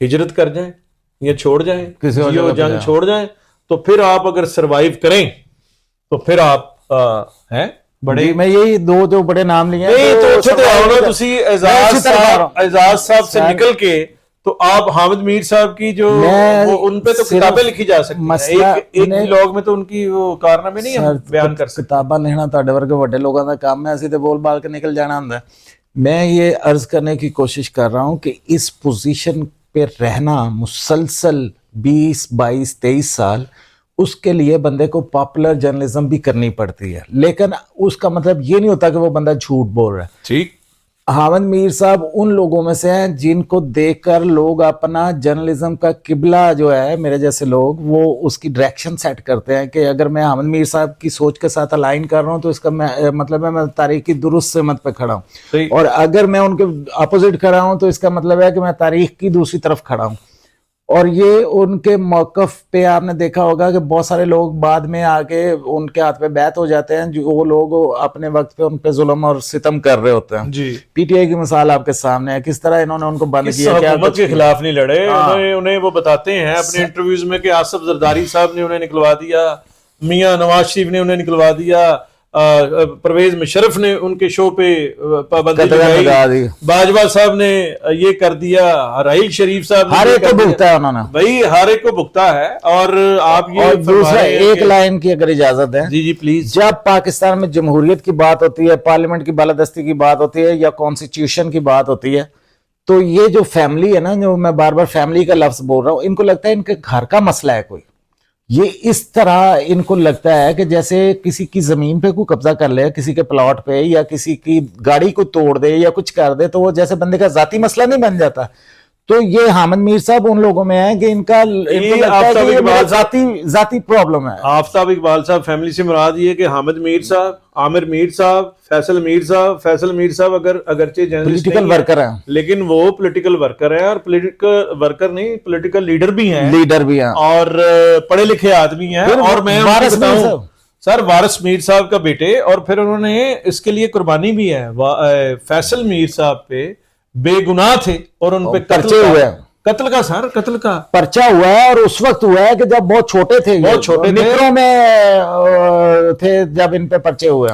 ہجرت کر جائیں یا چھوڑ جائیں, کسی اور جیو جگہ پہ جنگ جائیں. چھوڑ جائیں, تو پھر آپ اگر سروائیو کریں تو پھر آپ ہیں بڑے. میں یہی دو جو بڑے نام لیے نہیں تو اچھے تو آؤ نا تسی اعزاز صاحب سے نکل کے تو آپ حامد میر صاحب کی جو ان پہ تو کتابیں لکھی جا سکتی ہیں, ایک بلاگ میں تو ان کی وہ کارنامے نہیں ہم بیان کر سکتے. کتاباں لکھنا تہاڈے ورگے وڈے لوگاں دا کام ہے, اسی تے بول بال کے نکل جانا ہوندا ہے. میں یہ عرض کرنے کی کوشش کر رہا ہوں کہ اس پوزیشن پہ رہنا مسلسل 20 22 23 سال, اس کے لیے بندے کو پاپولر جرنلزم بھی کرنی پڑتی ہے, لیکن اس کا مطلب یہ نہیں ہوتا کہ وہ بندہ جھوٹ بول رہا ہے. ٹھیک, حامد میر صاحب ان لوگوں میں سے ہیں جن کو دیکھ کر لوگ اپنا جرنلزم کا قبلہ جو ہے, میرے جیسے لوگ, وہ اس کی ڈائریکشن سیٹ کرتے ہیں کہ اگر میں حامد میر صاحب کی سوچ کے ساتھ الائن کر رہا ہوں تو اس کا مطلب ہے میں تاریخ کی درست سمت پہ کھڑا ہوں, اور اگر میں ان کے اپوزٹ کھڑا ہوں تو اس کا مطلب ہے کہ میں تاریخ کی دوسری طرف کھڑا ہوں. اور یہ ان کے موقف پہ آپ نے دیکھا ہوگا کہ بہت سارے لوگ بعد میں آ کے ان کے ہاتھ پہ بیعت ہو جاتے ہیں, جو وہ لوگ اپنے وقت پہ ان پہ ظلم اور ستم کر رہے ہوتے ہیں. جی, پی ٹی آئی کی مثال آپ کے سامنے ہے, کس طرح انہوں نے ان کو بند کیا, حکومت کے خلاف نہیں لڑے, انہیں وہ بتاتے ہیں اپنے انٹرویوز میں کہ آصف زرداری صاحب نے انہیں نکلوا دیا, میاں نواز شریف نے انہیں نکلوا دیا, پرویز مشرف نے ان کے شو پہ پابندی لگائی, باجوہ صاحب نے یہ کر دیا, راحیل شریف صاحب ہر ایک کو بھگتا ہے انہوں نے, بھائی ہر ایک کو بھگتا ہے. اور آپ یہ دوسرا ایک لائن کی اگر اجازت ہے, جی جی پلیز, جب پاکستان میں جمہوریت کی بات ہوتی ہے, پارلیمنٹ کی بالادستی کی بات ہوتی ہے, یا کانسٹیٹیوشن کی بات ہوتی ہے, تو یہ جو فیملی ہے نا, جو میں بار بار فیملی کا لفظ بول رہا ہوں, ان کو لگتا ہے ان کے گھر کا مسئلہ ہے کوئی. یہ اس طرح ان کو لگتا ہے کہ جیسے کسی کی زمین پہ کوئی قبضہ کر لے, کسی کے پلاٹ پہ, یا کسی کی گاڑی کو توڑ دے یا کچھ کر دے, تو وہ جیسے بندے کا ذاتی مسئلہ نہیں بن جاتا. تو یہ حامد میر صاحب ان لوگوں میں ہیں کہ ان کو لگتا ہے کہ یہ میرا ذاتی پرابلم ہے. آفتاب اقبال صاحب فیملی سے مراد یہ کہ حامد میر صاحب, عامر میر صاحب, فیصل میر صاحب اگرچہ جرنلسٹ پولیٹیکل ورکر ہیں, لیکن وہ پولیٹیکل ورکر ہیں, اور پولیٹیکل ورکر نہیں, پولیٹیکل لیڈر بھی ہیں, اور پڑھے لکھے آدمی ہیں. اور میں بتاؤں سر, وارث میر صاحب کا بیٹے, اور پھر انہوں نے اس کے لیے قربانی بھی ہے. فیصل میر صاحب پہ بے گناہ تھے اور ان پہ قتل کا پرچہ ہوا ہے, اور اس وقت ہوا ہے کہ جب بہت چھوٹے تھے, نکروں میں تھے جب ان پہ پرچے ہوئے.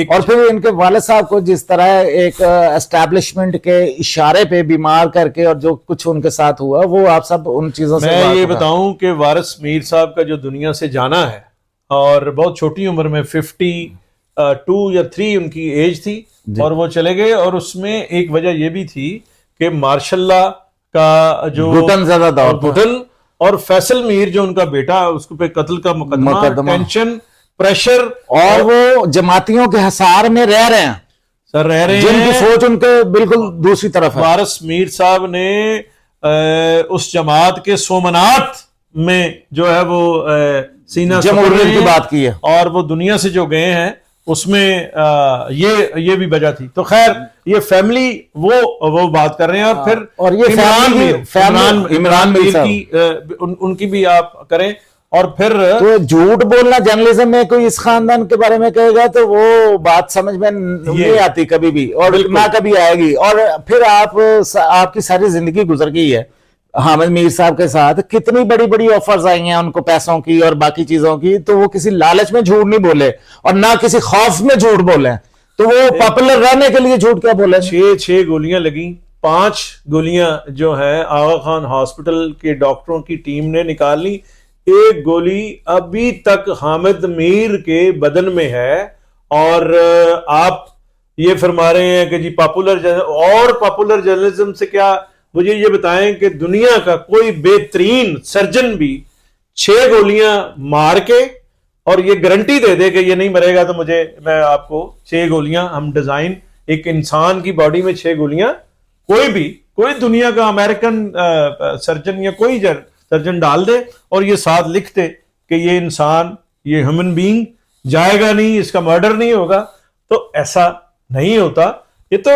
اور پھر ان کے والد صاحب کو جس طرح ایک اسٹیبلشمنٹ کے اشارے پہ بیمار کر کے, اور جو کچھ ان کے ساتھ ہوا, وہ آپ سب ان چیزوں سے. میں یہ بتاؤں کہ وارث میر صاحب کا جو دنیا سے جانا ہے, اور بہت چھوٹی عمر میں 52 یا 3 ان کی ایج تھی, اور وہ چلے گئے. اور اس میں ایک وجہ یہ بھی تھی کہ مارشاء اللہ کا جو گھٹن, اور فیصل میر جو ان کا بیٹا, اس پہ قتل کا مقدمہ, ٹینشن, پریشر, اور وہ جماعتیوں کے حصار میں رہ رہے ہیں سر, رہ رہے ہیں, جن کی سوچ ان کے بالکل دوسری طرف ہے. وارث میر صاحب نے اس جماعت کے سومنات میں جو ہے وہ سینہ جمہوریت کی بات کی ہے, اور وہ دنیا سے جو گئے ہیں اس میں یہ بھی وجہ تھی. تو خیر, یہ فیملی وہ بات کر رہے ہیں. اور پھر اور یہ عمران میر کی ان کی بھی آپ کریں. اور پھر تو جھوٹ بولنا جرنلزم میں کوئی اس خاندان کے بارے میں کہے گا تو وہ بات سمجھ میں نہیں آتی کبھی بھی, اور نہ کبھی آئے گی. اور پھر آپ کی ساری زندگی گزر گئی ہے حامد میر صاحب کے ساتھ, کتنی بڑی بڑی آفرز آئی ہیں ان کو پیسوں کی اور باقی چیزوں کی, تو وہ کسی لالچ میں جھوٹ نہیں بولے, اور نہ کسی خوف میں جھوٹ بولے. تو وہ پاپولر رہنے کے لیے جھوٹ کیا بولے. 6 گولیاں لگیں, 5 گولیاں جو ہیں آغا خان ہاسپٹل کے ڈاکٹروں کی ٹیم نے نکال لی. 1 گولی ابھی تک حامد میر کے بدن میں ہے. اور آپ یہ فرما رہے ہیں کہ جی پاپولر جرنلزم سے کیا. مجھے یہ بتائیں کہ دنیا کا کوئی بہترین سرجن بھی 6 گولیاں مار کے اور یہ گارنٹی دے دے کہ یہ نہیں مرے گا, تو میں آپ کو 6 گولیاں ہم ڈیزائن, ایک انسان کی باڈی میں 6 گولیاں, کوئی دنیا کا امریکن سرجن یا کوئی سرجن ڈال دے, اور یہ ساتھ لکھ دے کہ یہ انسان, یہ ہیومن بینگ جائے گا نہیں, اس کا مرڈر نہیں ہوگا. تو ایسا نہیں ہوتا. یہ تو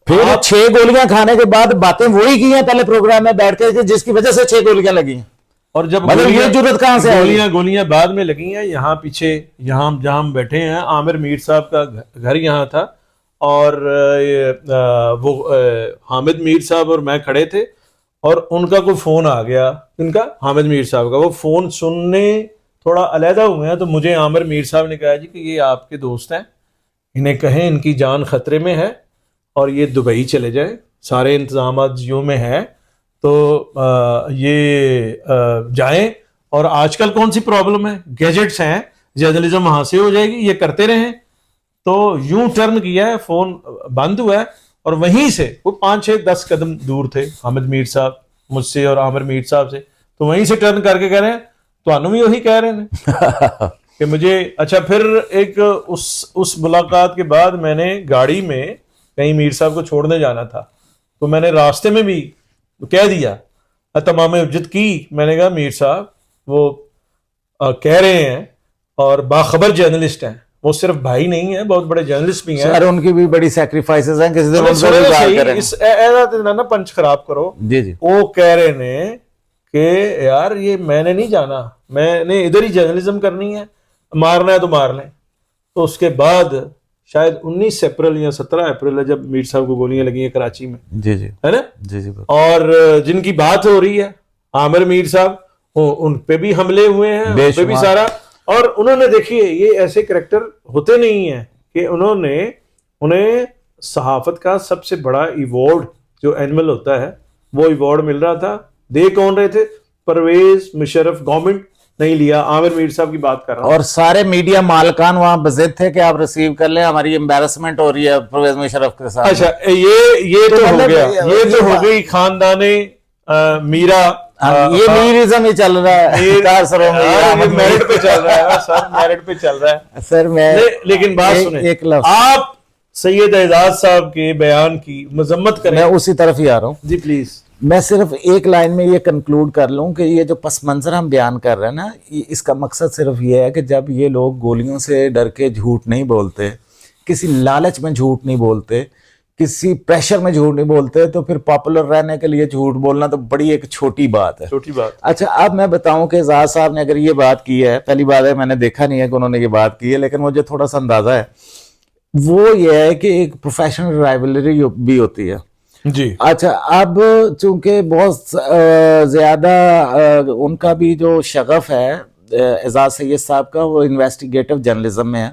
پھر 6 گولیاں کھانے کے بعد باتیں وہی کی ہیں پہلے پروگرام میں بیٹھ کے, جس کی وجہ سے 6 گولیاں لگی ہیں. اور جب یہ جرت کہاں سے گولیاں بعد میں لگی ہیں, یہاں پیچھے جہاں ہم بیٹھے ہیں, عامر میر صاحب کا گھر یہاں تھا, اور وہ حامد میر صاحب اور میں کھڑے تھے, اور ان کا کوئی فون آ گیا, ان کا حامد میر صاحب کا, وہ فون سننے تھوڑا علیحدہ ہوئے ہیں, تو مجھے عامر میر صاحب نے کہا جی کہ یہ آپ کے دوست ہیں, انہیں کہیں ان کی جان خطرے میں ہے اور یہ دبئی چلے جائیں, سارے انتظامات جیو میں ہے تو یہ جائیں. اور آج کل کون سی پرابلم ہے, گیجٹس ہیں, جرنلزم وہاں سے ہو جائے گی, یہ کرتے رہیں. تو یوں ٹرن کیا ہے, فون بند ہوا ہے, اور وہیں سے وہ 5-6-10 قدم دور تھے حامد میر صاحب مجھ سے اور عامر میر صاحب سے, تو وہیں سے ٹرن کر کے کہہ رہے ہیں تو بھی وہی کہہ رہے ہیں کہ مجھے. اچھا پھر ایک اس ملاقات کے بعد میں نے گاڑی میں کہیں میر صاحب کو چھوڑنے جانا تھا, تو میں نے راستے میں بھی کہہ دیا, تمام حجت کی, میں نے کہا میر صاحب وہ کہہ رہے ہیں اور باخبر جرنلسٹ ہیں, وہ صرف بھائی نہیں ہیں, بہت بڑے جرنلسٹ بھی ہیں. سر ان کی بھی بڑی سیکریفائسز ہیں, کسی دن ان پر بھی بات کریں. اس ایسا نہ پنچ خراب کرو. جی جی. وہ کہہ رہے ہیں کہ یار یہ میں نے نہیں جانا, میں نے ادھر ہی جرنلزم کرنی ہے, مارنا ہے تو مار لیں. تو اس کے بعد شاید 19 اپریل یا 17 اپریل جب میر صاحب کو گولیاں لگی ہیں کراچی میں, جی جی ہے نا, جی جی, اور جن کی بات ہو رہی ہے عامر میر صاحب, ان پہ بھی حملے ہوئے ہیں, ان پہ بھی سارا. اور انہوں نے دیکھیے یہ ایسے کریکٹر ہوتے نہیں ہیں کہ انہیں صحافت کا سب سے بڑا ایوارڈ جو اینول ہوتا ہے وہ ایوارڈ مل رہا تھا, دے کون رہے تھے, پرویز مشرف گورنمنٹ نہیں لیا, عامر میر صاحب کی بات کر رہا ہوں. اور سارے میڈیا مالکان وہاں بضد تھے کہ آپ ریسیو کر لیں, ہماری امبیرسمنٹ ہو رہی ہے پرویز مشرف کے ساتھ. اچھا یہ تو ہو گیا, یہ تو ہو گئی خاندان میرا, یہ میرزم ہی چل رہا ہے, 4 سروں میں میرٹ پہ چل رہا ہے سر, میرٹ پہ چل رہا ہے سر. میں لیکن بات سنیں, آپ سید اعزاز صاحب کے بیان کی مذمت کریں. میں اسی طرف ہی آ رہا ہوں جی پلیز. میں صرف ایک لائن میں یہ کنکلوڈ کر لوں کہ یہ جو پس منظر ہم بیان کر رہے ہیں نا, اس کا مقصد صرف یہ ہے کہ جب یہ لوگ گولیوں سے ڈر کے جھوٹ نہیں بولتے, کسی لالچ میں جھوٹ نہیں بولتے, کسی پریشر میں جھوٹ نہیں بولتے, تو پھر پاپولر رہنے کے لیے جھوٹ بولنا تو بڑی ایک چھوٹی بات ہے. چھوٹی بات. اچھا اب میں بتاؤں کہ اعزاز صاحب نے اگر یہ بات کی ہے, پہلی بات ہے میں نے دیکھا نہیں ہے کہ انہوں نے یہ بات کی ہے, لیکن مجھے تھوڑا سا اندازہ ہے, وہ یہ ہے کہ ایک پروفیشنل رائیولری بھی ہوتی ہے. جی. اچھا اب چونکہ بہت زیادہ ان کا بھی جو شغف ہے اعزاز سید صاحب کا, وہ انویسٹیگیٹو جرنلزم میں ہے,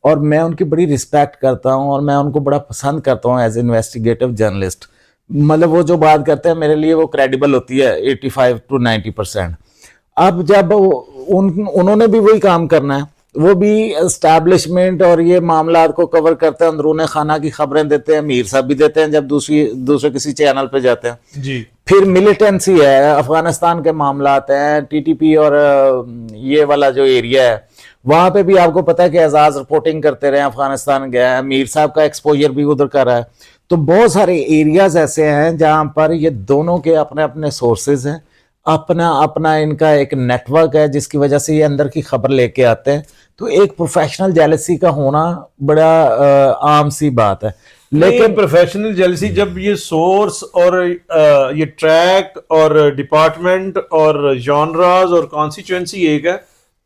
اور میں ان کی بڑی رسپیکٹ کرتا ہوں اور میں ان کو بڑا پسند کرتا ہوں ایز انویسٹیگیٹو جرنلسٹ. مطلب وہ جو بات کرتے ہیں میرے لیے وہ کریڈیبل ہوتی ہے 85-90%. اب جب انہوں نے بھی وہی کام کرنا ہے, وہ بھی اسٹیبلشمنٹ اور یہ معاملات کو کور کرتے ہیں, اندرون خانہ کی خبریں دیتے ہیں, میر صاحب بھی دیتے ہیں جب دوسرے کسی چینل پہ جاتے ہیں. جی. پھر ملیٹنسی ہے, افغانستان کے معاملات ہیں, ٹی ٹی پی اور یہ والا جو ایریا ہے وہاں پہ بھی آپ کو پتا ہے کہ اعزاز رپورٹنگ کرتے رہے, افغانستان گیا ہے, میر صاحب کا ایکسپوجر بھی ادھر کر رہا ہے. تو بہت سارے ایریاز ایسے ہیں جہاں پر یہ دونوں کے اپنے اپنے سورسز ہیں, اپنا ان کا ایک نیٹ ورک ہے جس کی وجہ سے یہ اندر کی خبر لے کے آتے ہیں. تو ایک پروفیشنل جیلسی کا ہونا بڑا عام سی بات ہے. لیکن پروفیشنل جیلسی جب یہ سورس اور یہ ٹریک اور ڈپارٹمنٹ اور جانراز اور کانسٹیچوئنسی ایک ہے,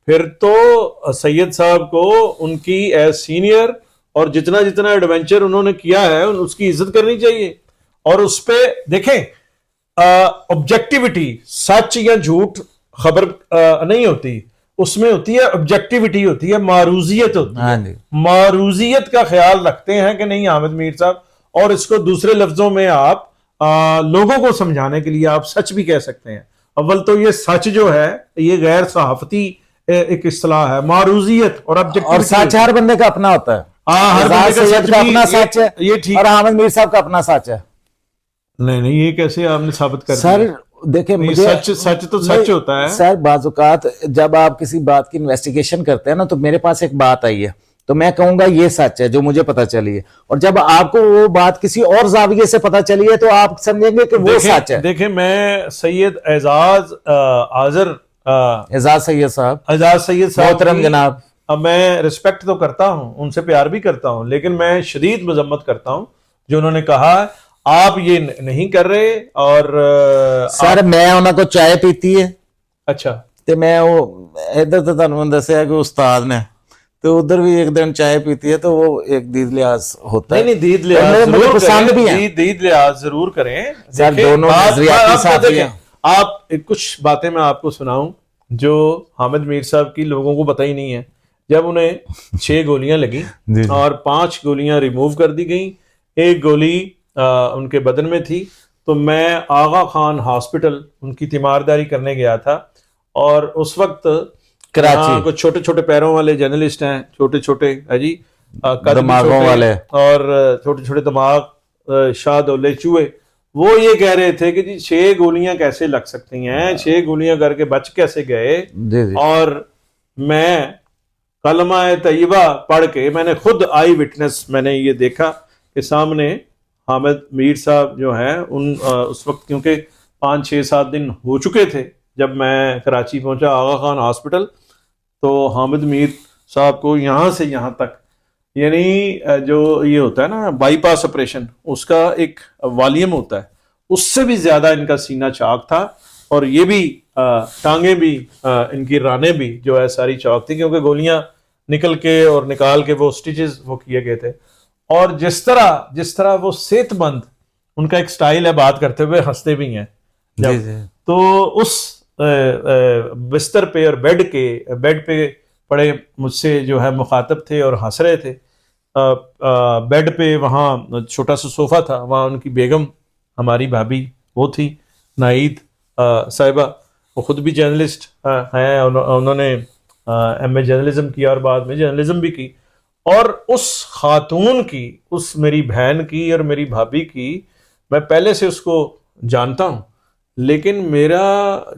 پھر تو سید صاحب کو ان کی ایز سینئر اور جتنا ایڈونچر انہوں نے کیا ہے اس کی عزت کرنی چاہیے. اور اس پہ دیکھیں آبجیکٹیوٹی, سچ یا جھوٹ خبر نہیں ہوتی, اس میں ہوتی ہے آبجیکٹیوٹی, ہوتی ہے معروضیت, ہوتی ہے معروضیت کا خیال رکھتے ہیں کہ نہیں حامد میر صاحب, اور اس کو دوسرے لفظوں میں آپ لوگوں کو سمجھانے کے لیے آپ سچ بھی کہہ سکتے ہیں. اول تو یہ سچ جو ہے یہ غیر صحافتی ایک اصطلاح ہے, معروضیت اور آبجیکٹیوٹی. اور سچ ہر بندے کا اپنا ہوتا ہے, ہر بندے کا اپنا سچ ہے, یہ ٹھیک, اور حامد میر صاحب کا اپنا سچ ہے. نہیں یہ کیسے آپ نے ثابت کر دیا؟ سر دیکھیں مجھے سچ تو سچ ہوتا ہے سر. بعض اوقات جب آپ کسی بات کی انویسٹیگیشن کرتے ہیں نا, تو میرے پاس ایک بات آئی ہے تو میں کہوں گا یہ سچ ہے جو مجھے پتا چلی ہے, اور جب آپ کو وہ بات کسی اور زاویے سے پتا چلی ہے تو آپ سمجھیں گے کہ وہ سچ ہے. دیکھیں میں سید اعزاز سید صاحب محترم جناب, میں رسپیکٹ تو کرتا ہوں, ان سے پیار بھی کرتا ہوں, لیکن میں شدید مذمت کرتا ہوں جو انہوں نے کہا آپ یہ نہیں کر رہے. اور سر میں انہوں کو چائے پیتی ہے, اچھا تے میں وہ ادھر تو تانوں دسیا کہ استاد نے, تو ادھر بھی ایک دن چائے پیتی ہے تو وہ ایک دید لحاظ ہوتا ہے. نہیں دید لحاظ مجھے ضرور پسند بھی کریں, ہیں. دید لحاظ ضرور کریں. سر دیکھیں، دونوں نظریاتی ساتھی ہیں. آپ کچھ باتیں میں آپ کو سناؤں جو حامد میر صاحب کی لوگوں کو پتہ ہی نہیں ہے. جب انہیں 6 گولیاں لگیں جی. اور 5 گولیاں ریموو کر دی گئیں, 1 گولی ان کے بدن میں تھی, تو میں آغا خان ہاسپٹل ان کی تیمارداری کرنے گیا تھا. اور اس وقت کراچی کچھ چھوٹے چھوٹے پیروں والے جرنلسٹ ہیں, چھوٹے چھوٹے جی قد بھی دماغوں چھوٹے والے, اور چھوٹے چھوٹے دماغ, شاد اولے چوہے, وہ یہ کہہ رہے تھے کہ جی 6 گولیاں کیسے لگ سکتی ہیں, 6 گولیاں کر کے بچ کیسے گئے. جی جی. اور میں کلمہ طیبہ پڑھ کے, میں نے خود آئی وٹنس, میں نے یہ دیکھا کہ سامنے حامد میر صاحب جو ہیں اس وقت, کیونکہ 5 6 7 دن ہو چکے تھے جب میں کراچی پہنچا آغا خان ہاسپٹل, تو حامد میر صاحب کو یہاں سے یہاں تک, یعنی جو یہ ہوتا ہے نا بائی پاس آپریشن, اس کا ایک والیوم ہوتا ہے, اس سے بھی زیادہ ان کا سینہ چاک تھا. اور یہ بھی ٹانگیں بھی, ان کی رانیں بھی جو ہے ساری چاک تھی, کیونکہ گولیاں نکل کے اور نکال کے وہ سٹیچز وہ کیے گئے تھے. اور جس طرح وہ صحت مند, ان کا ایک سٹائل ہے بات کرتے ہوئے, ہنستے بھی ہیں جی جی. تو اس بستر پہ اور بیڈ پہ پڑے مجھ سے جو ہے مخاطب تھے اور ہنس رہے تھے. بیڈ پہ وہاں چھوٹا سا صوفہ تھا, وہاں ان کی بیگم ہماری بھابھی وہ تھی نائید صاحبہ, وہ خود بھی جرنلسٹ ہیں, انہوں نے ایم اے جرنلزم کیا اور بعد میں جرنلزم بھی کی. اور اس خاتون کی, اس میری بہن کی اور میری بھابھی کی میں پہلے سے اس کو جانتا ہوں, لیکن میرا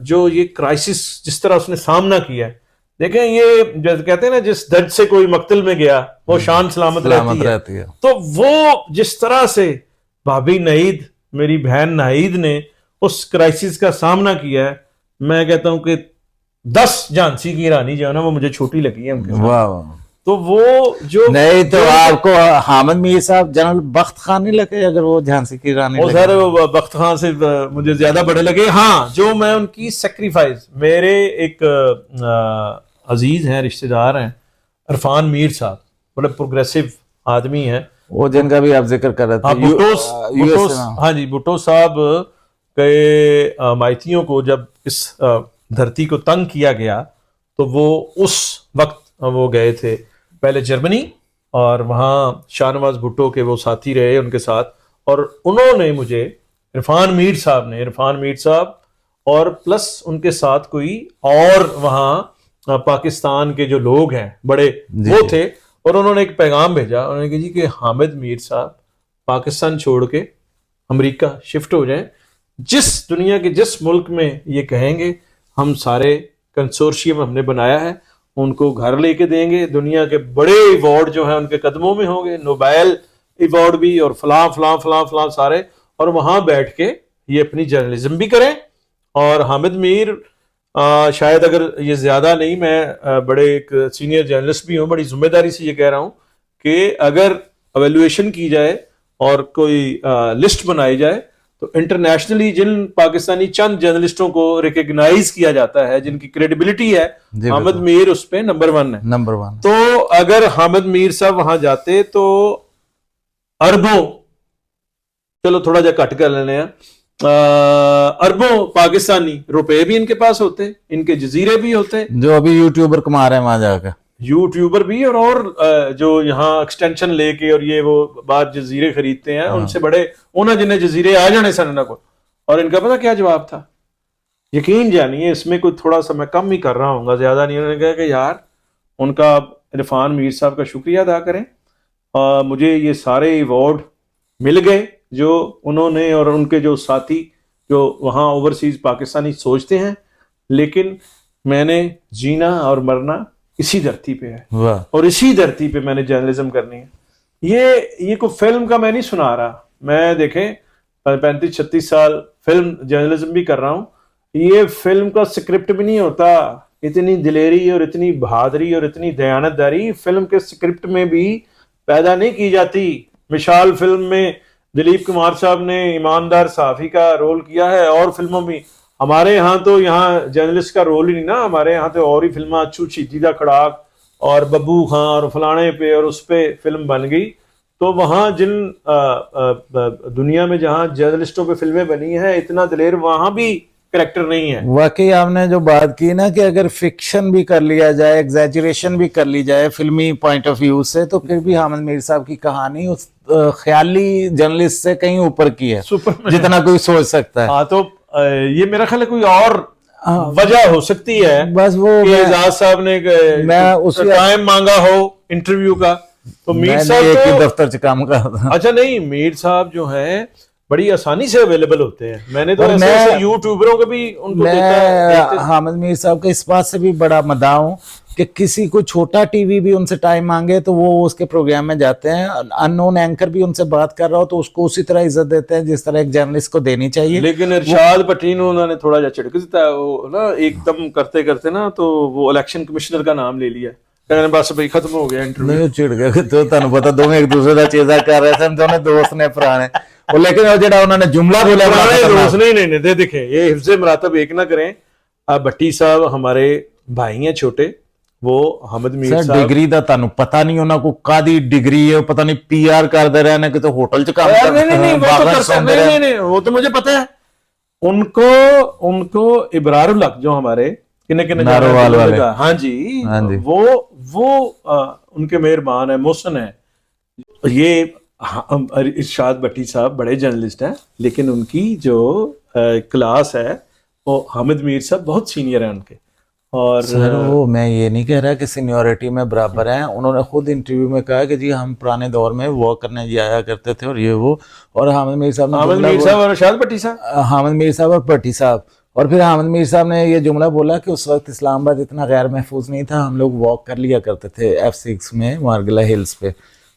جو یہ کرائسس جس طرح اس نے سامنا کیا ہے, دیکھیں یہ جو کہتے ہیں نا جس درد سے کوئی مقتل میں گیا وہ شان سلامت رہتی ہے, تو وہ جس طرح سے بھابھی نعید, میری بہن نعید نے اس کرائسس کا سامنا کیا ہے, میں کہتا ہوں کہ 10 جھانسی کی رانی جو ہے نا وہ مجھے چھوٹی لگی ہے ان کے ساتھ. واہ. تو وہ جو نہیں تو آپ کو حامد میر صاحب جنرل بخت خان نہیں لگے اگر وہ جھانسی کی رانی وہ سر بخت خان سے مجھے زیادہ بڑے لگے. ہاں جو میں ان کی سیکریفائز, میرے ایک عزیز ہیں, رشتہ دار ہیں, عرفان میر صاحب, بڑے پروگریسو آدمی ہیں, وہ جن کا بھی آپ ذکر کر رہے تھے. ہاں جی, بھٹو صاحب کے مائتیوں کو جب اس دھرتی کو تنگ کیا گیا تو وہ اس وقت وہ گئے تھے پہلے جرمنی, اور وہاں شاہ نواز بھٹو کے وہ ساتھی رہے ان کے ساتھ, اور انہوں نے مجھے عرفان میر صاحب اور پلس ان کے ساتھ کوئی اور وہاں پاکستان کے جو لوگ ہیں بڑے وہ تھے, اور انہوں نے ایک پیغام بھیجا, انہوں نے کہا جی کہ حامد میر صاحب پاکستان چھوڑ کے امریکہ شفٹ ہو جائیں, جس دنیا کے جس ملک میں یہ کہیں گے ہم سارے کنسورشیم ہم نے بنایا ہے, ان کو گھر لے کے دیں گے, دنیا کے بڑے ایوارڈ جو ہیں ان کے قدموں میں ہوں گے, نوبیل ایوارڈ بھی اور فلاں فلاں فلاں فلاں سارے, اور وہاں بیٹھ کے یہ اپنی جرنلزم بھی کریں. اور حامد میر شاید اگر یہ زیادہ نہیں, میں بڑے ایک سینئر جرنلسٹ بھی ہوں, بڑی ذمہ داری سے یہ کہہ رہا ہوں کہ اگر ایویلویشن کی جائے اور کوئی لسٹ بنائی جائے تو انٹرنیشنلی جن پاکستانی چند جرنلسٹوں کو ریکگنائز کیا جاتا ہے, جن کی کریڈیبلٹی ہے, حامد میر اس پہ نمبر 1 ہے. نمبر 1. تو اگر حامد میر صاحب وہاں جاتے تو اربوں, چلو تھوڑا جا کٹ کر لینے ہیں, اربوں پاکستانی روپے بھی ان کے پاس ہوتے, ان کے جزیرے بھی ہوتے, جو ابھی یوٹیوبر کما رہے ہیں وہاں جا کے, یوٹیوبر بھی, اور جو یہاں ایکسٹینشن لے کے اور یہ وہ بعد جزیرے خریدتے ہیں, ان سے بڑے انہیں جنہیں جزیرے آ جانے سن کو. اور ان کا پتہ کیا جواب تھا, یقین جانیے اس میں کوئی تھوڑا سا میں کم ہی کر رہا ہوں گا, زیادہ نہیں. انہوں نے کہا کہ یار ان کا عرفان میر صاحب کا شکریہ ادا کریں, مجھے یہ سارے ایوارڈ مل گئے جو انہوں نے اور ان کے جو ساتھی جو وہاں اوورسیز پاکستانی سوچتے ہیں, لیکن میں نے جینا اور مرنا اسی دھرتی پہ ہے, اور اسی دھرتی پہ میں نے جرنلزم کرنی ہے. یہ کوئی فلم کا میں نہیں سنا رہا, میں دیکھیں 35-36 سال فلم جرنلزم بھی کر رہا ہوں, یہ فلم کا سکرپٹ بھی نہیں ہوتا. اتنی دلیری اور اتنی بہادری اور اتنی دیانتداری فلم کے سکرپٹ میں بھی پیدا نہیں کی جاتی. مثال فلم میں دلیپ کمار صاحب نے ایماندار صحافی کا رول کیا ہے, اور فلموں میں ہمارے ہاں تو یہاں جرنلسٹ کا رول ہی نہیں نا, ہمارے یہاں تو اور ہی فلمیں اچھو چھیتی دا کھڑاک, اور ببو خان اور فلانے پہ اور اس پہ فلم بن گئی. تو وہاں جن دنیا میں جہاں جرنلسٹوں پہ فلمیں بنی ہیں اتنا دلیر وہاں بھی کریکٹر نہیں ہے. واقعی آپ نے جو بات کی نا کہ اگر فکشن بھی کر لیا جائے, ایگزیجریشن بھی کر لی جائے فلمی پوائنٹ آف ویو سے, تو پھر بھی حامد میر صاحب کی کہانی اس خیالی جرنلسٹ سے کہیں اوپر کی ہے جتنا کوئی سوچ سکتا ہے. ہاں تو یہ میرا خیال ہے کوئی اور وجہ ہو سکتی ہے, بس وہ کہ اعجاز صاحب نے ٹائم مانگا ہو انٹرویو کا. تو میر صاحب ایک ہی دفتر سے کام کرتا. اچھا نہیں, میر صاحب جو ہیں بڑی آسانی سے اویلیبل ہوتے ہیں. میں نے تو ایسے یوٹیوبروں کو بھی ان کو میں حامد میر صاحب کا اس بات سے بھی بڑا مداح ہوں کہ کسی کو چھوٹا ٹی وی بھی ان سے ٹائم مانگے تو وہ اس کے پروگرام میں جاتے ہیں. ان نون اینکر بھی ان سے بات کر رہا ہو تو اس کو اسی طرح عزت دیتے ہیں جس طرح ایک جرنلسٹ کو دینی چاہیے. لیکن ارشاد پٹھین انہوں نے تھوڑا جا چھڑک دیتا ہے وہ نا, ایک دم کرتے کرتے نا تو وہ الیکشن کمشنر کا نام لے لیا, بس بھائی ختم ہو گیا انٹرویو. نہیں چڑ گیا تو تمہیں پتا دونوں ایک دوسرے کا چیزا کر رہے تھے, دونوں دوست نے پرانے. لیکن وہ جڑا انہوں نے جملہ بولا دوست نہیں دیکھیں یہ حفظ مراتب ایک نہ کریں. اب بھٹی صاحب ہمارے بھائی ہیں چھوٹے, وہ حامد میر صاحب ڈگری دا تانوں پتہ نہیں انہاں کو کادی ڈگری ہے, پتہ نہیں پی آر کر دے رہے ہیں کہ تو ہوٹل چ کام کر نہیں وہ تو مجھے پتہ ہے. ان کو ابرار الحق جو ہمارے ہاں جی وہ ان کے مہربان ہیں, محسن ہیں. یہ ارشاد بھٹی صاحب بڑے جرنلسٹ ہیں لیکن ان کی جو کلاس ہے وہ حامد میر صاحب بہت سینئر ہیں ان کے. اور سر وہ میں یہ نہیں کہہ رہا کہ سینیورٹی میں برابر ہیں. انہوں نے خود انٹرویو میں کہا کہ جی ہم پرانے دور میں واک کرنے جایا کرتے تھے اور یہ وہ. اور حامد میر صاحب اور ارشاد بھٹی صاحب, حامد میر صاحب اور بھٹی صاحب. اور پھر حامد میر صاحب نے یہ جملہ بولا کہ اس وقت اسلام آباد اتنا غیر محفوظ نہیں تھا, ہم لوگ واک کر لیا کرتے تھے F6 میں مارگلہ ہلز پہ.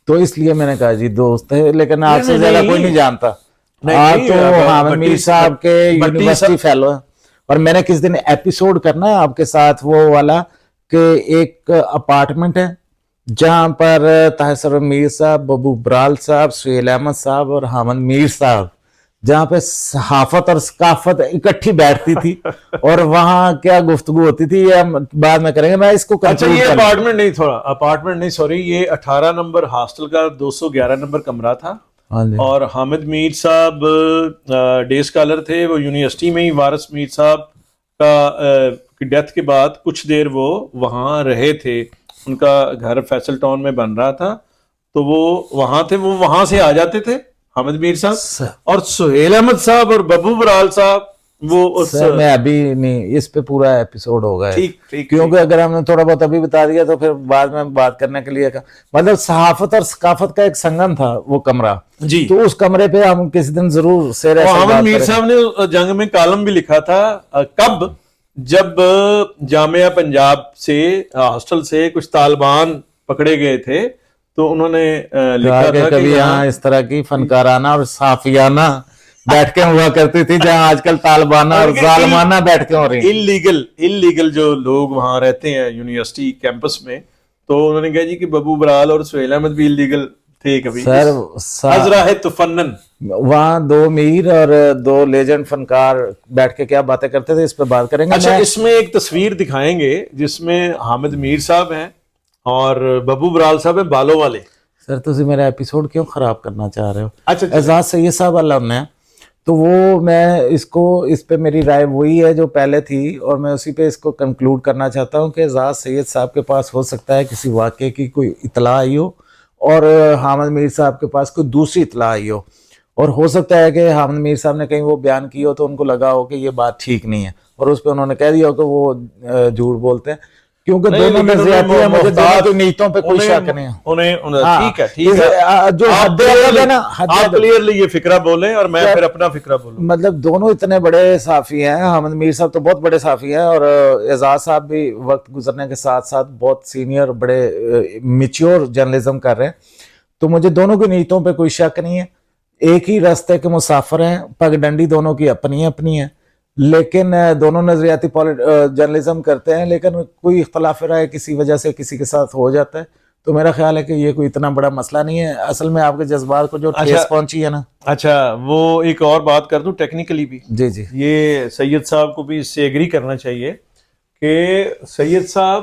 تو اس لیے میں نے کہا جی دوست ہے, لیکن آپ سے زیادہ کوئی نہیں جانتا. آپ تو حامد میر صاحب کے یونیورسٹی فیلو ہیں. اور میں نے کس دن ایپیسوڈ کرنا ہے آپ کے ساتھ وہ والا کہ ایک اپارٹمنٹ ہے جہاں پر طاہر سرور میر صاحب, ببو برال صاحب, سہیل احمد صاحب اور حامد میر صاحب, جہاں پہ صحافت اور ثقافت اکٹھی بیٹھتی تھی اور وہاں کیا گفتگو ہوتی تھی یہ بعد میں کریں گے. میں اس کو اچھا یہ اپارٹمنٹ نہیں سوری یہ 18 نمبر ہاسٹل کا 211 نمبر کمرہ تھا. اور حامد میر صاحب ڈے اسکالر تھے, وہ یونیورسٹی میں ہی وارث میر صاحب کا ڈیتھ کے بعد کچھ دیر وہ وہاں رہے تھے. ان کا گھر فیصل ٹاؤن میں بن رہا تھا تو وہ وہاں تھے, وہ وہاں سے آ جاتے تھے حامد میر صاحب. اور سہیل احمد صاحب اور ببو برال صاحب وہ میں ابھی نہیں, اس پہ پورا ایپیسوڈ ہوگا کیونکہ اگر ہم نے تھوڑا بہت ابھی بتا دیا تو پھر بعد میں بات کرنے کے لیے مطلب صحافت اور ثقافت کا ایک سنگم تھا وہ کمرہ جی. تو اس کمرے پہ ہم کسی دن ضرور حامد میر صاحب نے جنگ میں کالم بھی لکھا تھا, کب جب جامعہ پنجاب سے ہاسٹل سے کچھ طالبان پکڑے گئے تھے تو انہوں نے لکھا تھا کہ یہاں اس طرح کی فنکارانہ اور صحافیانہ بیٹھ کے ہوا کرتی تھی جہاں آج کل طالبانہ اور ظالمانہ بیٹھ کے ہو رہی ہیں. انلیگل جو لوگ وہاں رہتے ہیں یونیورسٹی کیمپس میں, تو انہوں نے کہا جی کہ ببو برال اور سہیل احمد بھی انلیگل تھے کبھی. سر تفنن وہاں 2 میر اور 2 لیجنڈ فنکار بیٹھ کے کیا باتیں کرتے تھے, اس پہ بات کریں گے. اچھا اس میں ایک تصویر دکھائیں گے جس میں حامد میر صاحب ہیں اور ببو برال صاحب ہیں بالوں والے. سر تسی میرا ایپیسوڈ کیوں خراب کرنا چاہ رہے ہو؟ اعزاز سید صاحب اللہ نے تو وہ میں اس پہ میری رائے وہی ہے جو پہلے تھی اور میں اسی پہ اس کو کنکلوڈ کرنا چاہتا ہوں کہ اعزاز سید صاحب کے پاس ہو سکتا ہے کسی واقعے کی کوئی اطلاع آئی ہو اور حامد میر صاحب کے پاس کوئی دوسری اطلاع آئی ہو, اور ہو سکتا ہے کہ حامد میر صاحب نے کہیں وہ بیان کی ہو تو ان کو لگا ہو کہ یہ بات ٹھیک نہیں ہے اور اس پہ انہوں نے کہہ دیا ہو کہ وہ جھوٹ بولتے ہیں, کیونکہ دونوں نظریاتی ہیں. مجھے دونوں کی نیتوں پہ کوئی شک نہیں ہے. ٹھیک ہے جو آپ کلیئرلی یہ فکرہ بولیں اور میں پھر اپنا فکرہ بولوں. مطلب دونوں اتنے بڑے صحافی ہیں, حامد میر صاحب تو بہت بڑے صحافی ہیں اور اعزاز صاحب بھی وقت گزرنے کے ساتھ ساتھ بہت سینئر بڑے میچور جرنلزم کر رہے ہیں. تو مجھے دونوں کی نیتوں پہ کوئی شک نہیں ہے, ایک ہی راستے کے مسافر ہیں, پگ ڈنڈی دونوں کی اپنی ہے, لیکن دونوں نظریاتی جرنلزم کرتے ہیں, لیکن کوئی اختلاف رائے کسی وجہ سے کسی کے ساتھ ہو جاتا ہے. تو میرا خیال ہے کہ یہ کوئی اتنا بڑا مسئلہ نہیں ہے. اصل میں آپ کے جذبات کو جو ٹھیس پہنچی ہے نا. اچھا وہ ایک اور بات کر دوں ٹیکنیکلی بھی, جی یہ سید صاحب کو بھی اس سے ایگری کرنا چاہیے کہ سید صاحب